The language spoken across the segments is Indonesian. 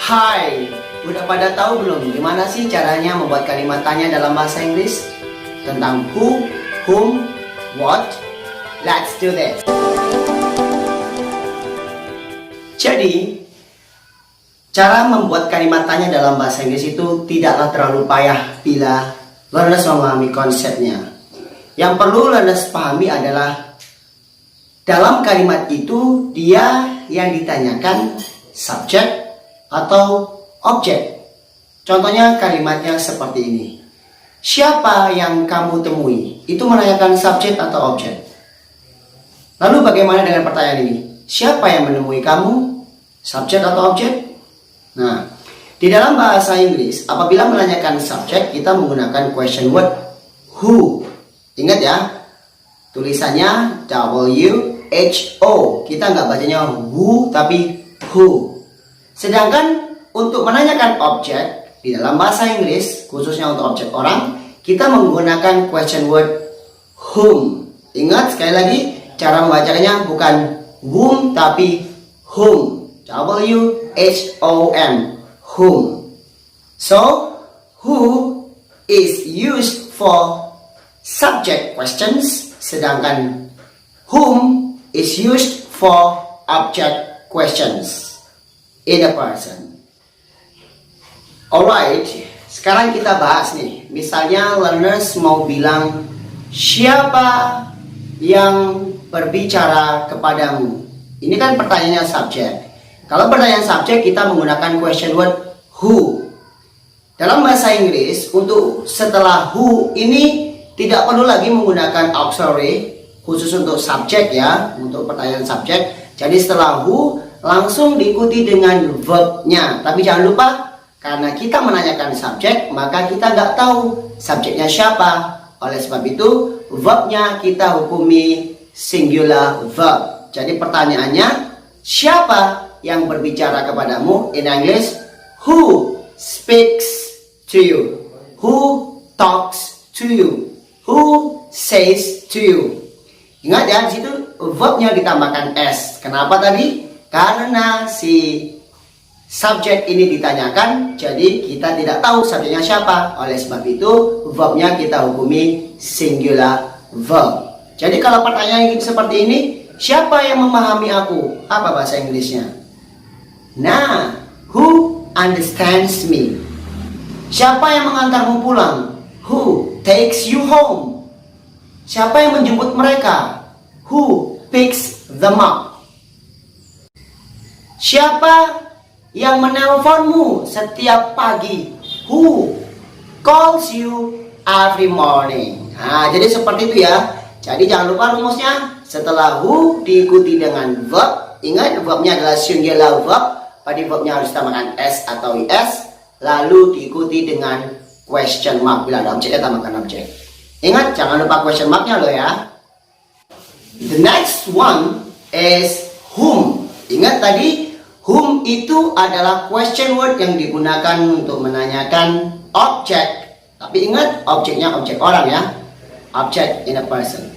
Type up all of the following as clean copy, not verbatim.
Hai, udah pada tahu belum gimana sih caranya membuat kalimat tanya dalam bahasa Inggris? Tentang who, whom, what? Let's do this. Jadi, cara membuat kalimat tanya dalam bahasa Inggris itu tidaklah terlalu payah bila learners memahami konsepnya. Yang perlu learners pahami adalah dalam kalimat itu dia yang ditanyakan subjek atau objek. Contohnya kalimatnya seperti ini. Siapa yang kamu temui? Itu menanyakan subjek atau objek. Lalu bagaimana dengan pertanyaan ini? Siapa yang menemui kamu? Subjek atau objek? Nah, di dalam bahasa Inggris apabila menanyakan subjek kita menggunakan question word who. Ingat ya, tulisannya W-H-O. Kita nggak bacanya who tapi who. Sedangkan untuk menanyakan objek di dalam bahasa Inggris, khususnya untuk objek orang, kita menggunakan question word whom. Ingat sekali lagi, cara membacanya bukan whom tapi whom. W-H-O-M. Whom. So, who is used for subject questions, sedangkan whom is used for object questions in a person. Alright, sekarang kita bahas nih. Misalnya learners mau bilang siapa yang berbicara kepadamu. Ini kan pertanyaannya subjek. Kalau pertanyaan subjek kita menggunakan question word who. Dalam bahasa Inggris untuk setelah who ini tidak perlu lagi menggunakan auxiliary khusus untuk subjek ya, untuk pertanyaan subjek. Jadi setelah who langsung diikuti dengan verbnya. Tapi jangan lupa, karena kita menanyakan subjek, maka kita nggak tahu subjeknya siapa. Oleh sebab itu, verbnya kita hukumi singular verb. Jadi pertanyaannya, siapa yang berbicara kepadamu? In English, who speaks to you? Who talks to you? Who says to you? Ingat ya, di situ verbnya ditambahkan s. Kenapa tadi? Karena si subjek ini ditanyakan, jadi kita tidak tahu subjeknya siapa. Oleh sebab itu, verbnya kita hukumi singular verb. Jadi kalau pertanyaan seperti ini, siapa yang memahami aku? Apa bahasa Inggrisnya? Nah, who understands me? Siapa yang mengantarmu pulang? Who takes you home? Siapa yang menjemput mereka? Who picks them up? Siapa yang menelponmu setiap pagi? Who calls you every morning? Nah, jadi seperti itu ya. Jadi jangan lupa rumusnya. Setelah who diikuti dengan verb. Ingat verbnya adalah singular verb. Pada verbnya harus tambahkan s atau is. Lalu diikuti dengan question mark. Bila ada objeknya tambahkan objek. Ingat jangan lupa question marknya loh ya. The next one is whom. Ingat tadi whom itu adalah question word yang digunakan untuk menanyakan objek. Tapi ingat objeknya objek orang ya. Object in a person.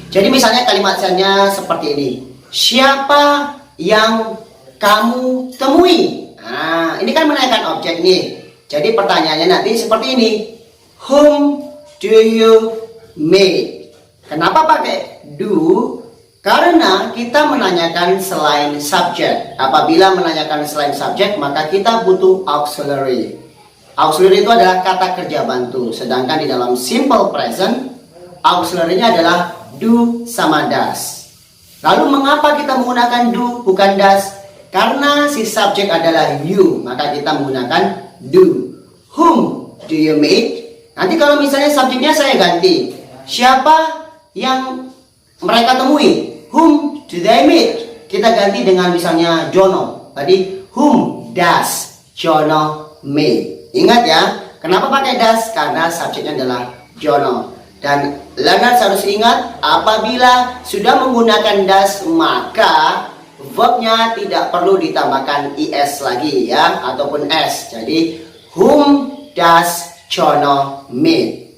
Jadi misalnya kalimatnya seperti ini. Siapa yang kamu temui? Nah, ini kan menanyakan objek nih. Jadi pertanyaannya nanti seperti ini. Whom do you meet? Kenapa pakai do? Karena kita menanyakan selain subjek. Apabila menanyakan selain subjek, maka kita butuh auxiliary. Auxiliary itu adalah kata kerja bantu. Sedangkan di dalam simple present, auxiliary-nya adalah do sama does. Lalu mengapa kita menggunakan do bukan does? Karena si subjek adalah you, maka kita menggunakan do. Whom do you meet? Nanti kalau misalnya subjeknya saya ganti. Siapa yang mereka temui? Whom do they meet? Kita ganti dengan misalnya Jono. Tadi whom does Jono meet? Ingat ya, kenapa pakai does? Karena subjeknya adalah Jono. Dan learners harus ingat, apabila sudah menggunakan does, maka verbnya tidak perlu ditambahkan is lagi ya, ataupun s. Jadi whom does Jono meet?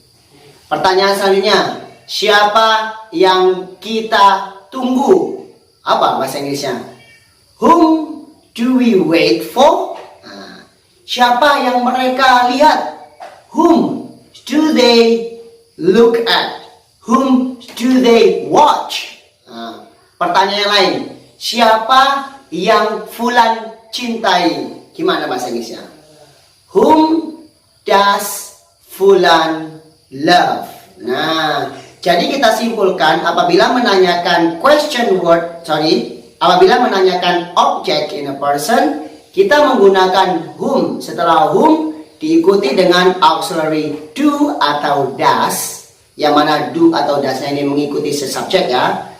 Pertanyaan selanjutnya, siapa yang kita tunggu? Apa bahasa Inggrisnya? Whom do we wait for? Nah, Siapa yang mereka lihat? Whom do they look at? Whom do they watch? Pertanyaan lain, siapa yang Fulan cintai? Gimana bahasa Inggrisnya? Whom does Fulan love? Nah, jadi kita simpulkan apabila menanyakan apabila menanyakan object in a person, kita menggunakan whom. Setelah whom diikuti dengan auxiliary do atau does, yang mana do atau does-nya ini mengikuti subjek ya.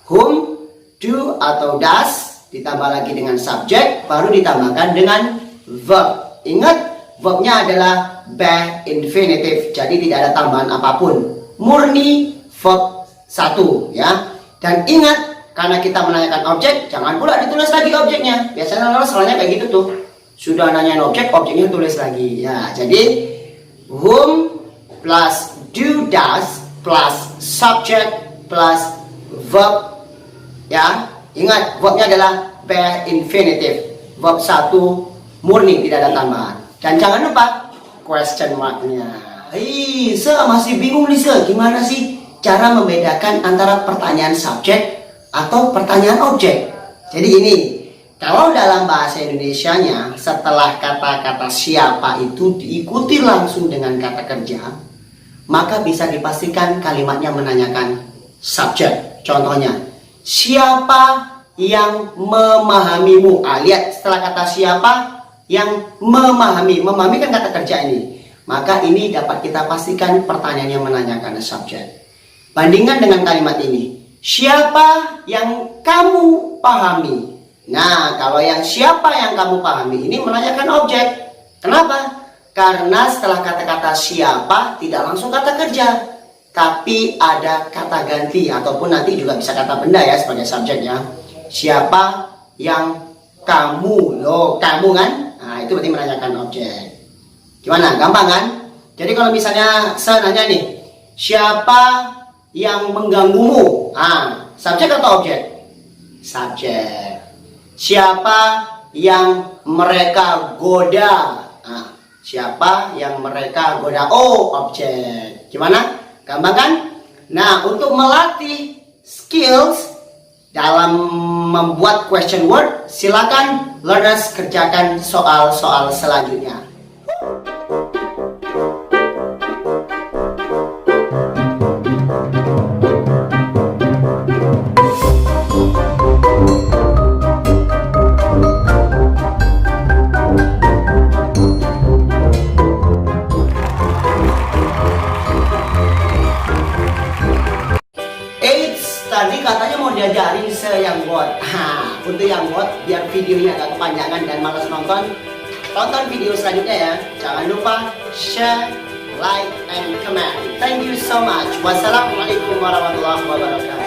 Whom, do atau does, ditambah lagi dengan subjek, baru ditambahkan dengan verb. Ingat, verbnya adalah be infinitive, jadi tidak ada tambahan apapun. Murni verb 1 ya. Dan ingat, karena kita menanyakan objek, jangan pula ditulis lagi objeknya. Biasanya orang salahnya kayak gitu tuh. Sudah nanyain objek, objeknya tulis lagi. Ya, jadi whom plus do does plus subject plus verb. Ya, ingat verbnya adalah be infinitive. Verb 1 murni, tidak ada tambahan. Dan jangan lupa question mark-nya. Sir, masih bingung nih sir, gimana sih cara membedakan antara pertanyaan subjek atau pertanyaan objek? Jadi ini, kalau dalam bahasa Indonesianya setelah kata-kata siapa itu diikuti langsung dengan kata kerja, maka bisa dipastikan kalimatnya menanyakan subjek. Contohnya, siapa yang memahamimu? Lihat setelah kata siapa yang memahami kan kata kerja ini. Maka ini dapat kita pastikan pertanyaan yang menanyakan subjek. Bandingkan dengan kalimat ini, siapa yang kamu pahami? Nah, kalau yang siapa yang kamu pahami ini menanyakan objek. Kenapa? Karena setelah kata-kata siapa tidak langsung kata kerja, tapi ada kata ganti ataupun nanti juga bisa kata benda ya sebagai subjeknya. Siapa yang kamu? Loh, kamu kan? Nah, itu berarti menanyakan objek. Gimana? Gampang kan? Jadi kalau misalnya saya nanya nih, siapa yang mengganggumu? Subjek atau objek? Subjek. Siapa yang mereka goda? Siapa yang mereka goda? Oh, objek. Gimana? Gampang kan? Nah, untuk melatih skills dalam membuat question word, silakan learners kerjakan soal-soal selanjutnya. Tadi katanya mau diajarin yang buat. Untuk yang buat biar videonya agak kepanjangan dan malas nonton, tonton video selanjutnya ya. Jangan lupa share, like, and comment. Thank you so much. Wassalamualaikum warahmatullahi wabarakatuh.